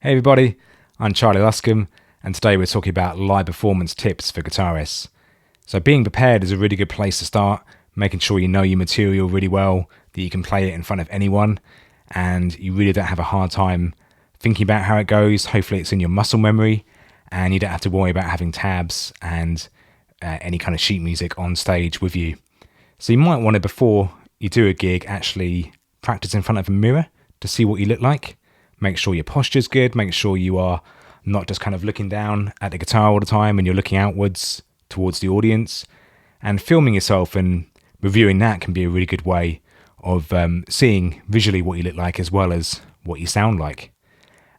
Hey everybody, I'm Charlie Luscombe, and today we're talking about live performance tips for guitarists. So being prepared is a really good place to start, making sure you know your material really well, that you can play it in front of anyone, and you really don't have a hard time thinking about how it goes. Hopefully it's in your muscle memory, and you don't have to worry about having tabs and any kind of sheet music on stage with you. So you might want to, before you do a gig, actually practice in front of a mirror to see what you look like. Make sure your posture's good, make sure you are not just kind of looking down at the guitar all the time and you're looking outwards towards the audience. And filming yourself and reviewing that can be a really good way of seeing visually what you look like as well as what you sound like.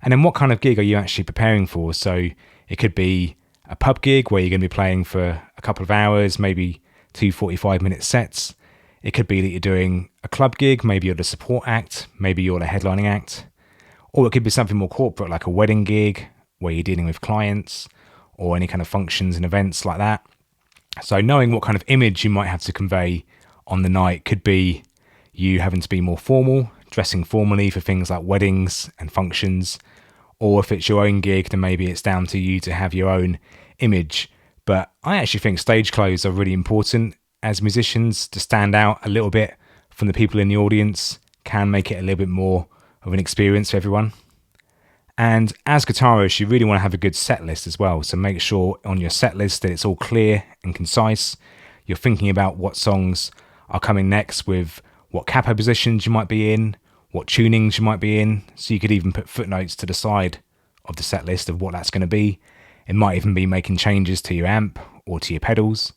And then what kind of gig are you actually preparing for? So it could be a pub gig where you're going to be playing for a couple of hours, maybe 2 45-minute sets. It could be that you're doing a club gig, maybe you're the support act, maybe you're the headlining act. Or it could be something more corporate, like a wedding gig where you're dealing with clients or any kind of functions and events like that. So knowing what kind of image you might have to convey on the night could be you having to be more formal, dressing formally for things like weddings and functions. Or if it's your own gig, then maybe it's down to you to have your own image. But I actually think stage clothes are really important as musicians. To stand out a little bit from the people in the audience can make it a little bit more of an experience for everyone. And as guitarists, you really want to have a good set list as well. So make sure on your set list that it's all clear and concise. You're thinking about what songs are coming next, with what capo positions you might be in, what tunings you might be in. So you could even put footnotes to the side of the set list of what that's going to be. It might even be making changes to your amp or to your pedals.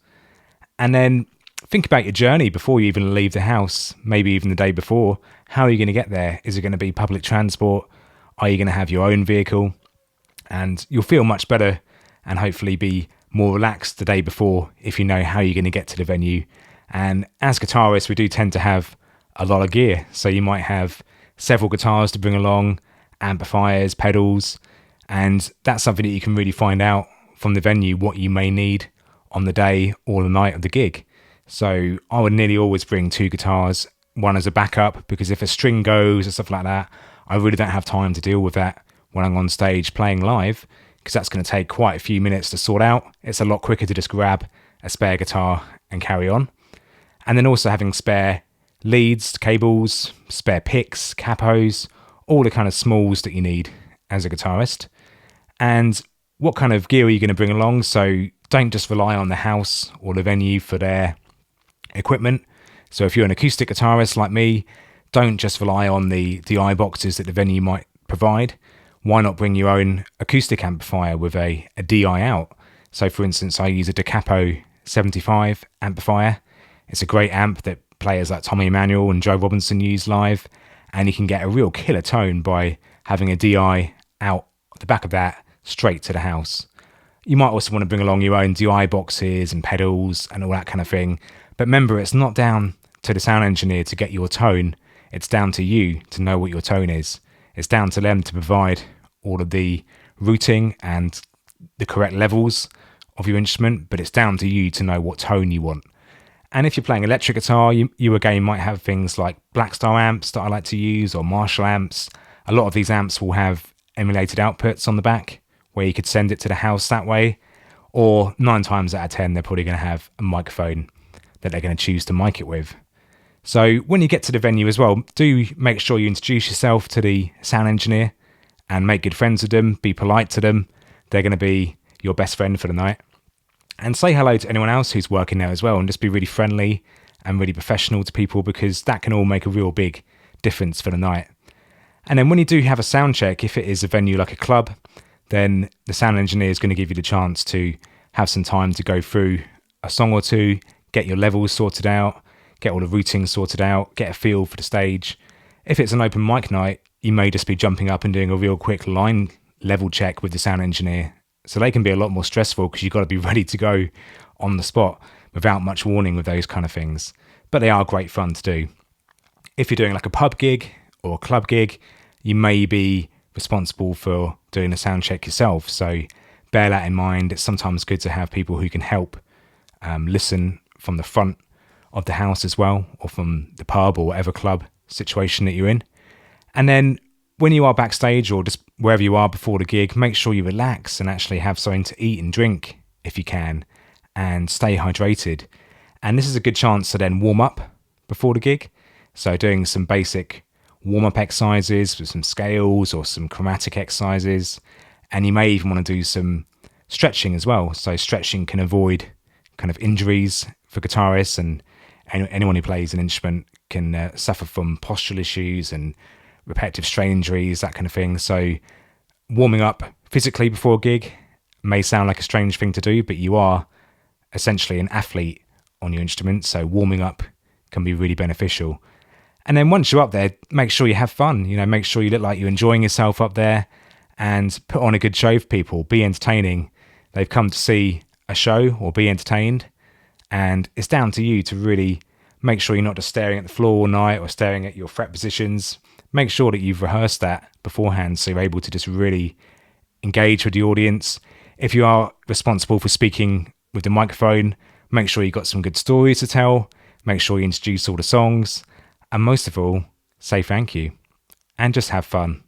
And then think about your journey before you even leave the house, maybe even the day before. How are you going to get there? Is it going to be public transport? Are you going to have your own vehicle? And you'll feel much better and hopefully be more relaxed the day before if you know how you're going to get to the venue. And as guitarists, we do tend to have a lot of gear. So you might have several guitars to bring along, amplifiers, pedals, and that's something that you can really find out from the venue what you may need on the day or the night of the gig. So I would nearly always bring 2 guitars, one as a backup, because if a string goes or stuff like that, I really don't have time to deal with that when I'm on stage playing live, because that's going to take quite a few minutes to sort out. It's a lot quicker to just grab a spare guitar and carry on. And then also having spare leads, cables, spare picks, capos, all the kind of smalls that you need as a guitarist. And what kind of gear are you going to bring along? So don't just rely on the house or the venue for their equipment. So if you're an acoustic guitarist like me, don't just rely on the DI boxes that the venue might provide. Why not bring your own acoustic amplifier with a DI out? So for instance, I use a Da Capo 75 amplifier. It's a great amp that players like Tommy Emmanuel and Joe Robinson use live, and you can get a real killer tone by having a DI out the back of that straight to the house. You might also want to bring along your own DI boxes and pedals and all that kind of thing. But remember, it's not down to the sound engineer to get your tone. It's down to you to know what your tone is. It's down to them to provide all of the routing and the correct levels of your instrument, but it's down to you to know what tone you want. And if you're playing electric guitar, you again might have things like Blackstar amps that I like to use, or Marshall amps. A lot of these amps will have emulated outputs on the back where you could send it to the house that way, or 9 times out of 10 they're probably going to have a microphone that they're going to choose to mic it with. So when you get to the venue as well, do make sure you introduce yourself to the sound engineer and make good friends with them. Be polite to them. They're going to be your best friend for the night. And say hello to anyone else who's working there as well, and just be really friendly and really professional to people, because that can all make a real big difference for the night. And then when you do have a sound check, if it is a venue like a club, then the sound engineer is going to give you the chance to have some time to go through a song or two, get your levels sorted out, get all the routing sorted out, get a feel for the stage. If it's an open mic night, you may just be jumping up and doing a real quick line level check with the sound engineer. So they can be a lot more stressful because you've got to be ready to go on the spot without much warning with those kind of things. But they are great fun to do. If you're doing like a pub gig or a club gig, you may be responsible for doing a sound check yourself. So bear that in mind. It's sometimes good to have people who can help listen from the front of the house as well, or from the pub or whatever club situation that you're in. And then when you are backstage or just wherever you are before the gig, make sure you relax and actually have something to eat and drink if you can, and stay hydrated. And this is a good chance to then warm up before the gig. So doing some basic warm-up exercises with some scales or some chromatic exercises. And you may even want to do some stretching as well. So stretching can avoid kind of injuries for guitarists, and anyone who plays an instrument can suffer from postural issues and repetitive strain injuries, that kind of thing. So warming up physically before a gig may sound like a strange thing to do, but you are essentially an athlete on your instrument, so warming up can be really beneficial. And then once you're up there, make sure you have fun. Make sure you look like you're enjoying yourself up there, and put on a good show for people. Be entertaining. They've come to see a show or be entertained, and it's down to you to really make sure you're not just staring at the floor all night or staring at your fret positions. Make sure that you've rehearsed that beforehand, so you're able to just really engage with the audience. If you are responsible for speaking with the microphone, make sure you've got some good stories to tell. Make sure you introduce all the songs. And most of all, say thank you. And just have fun.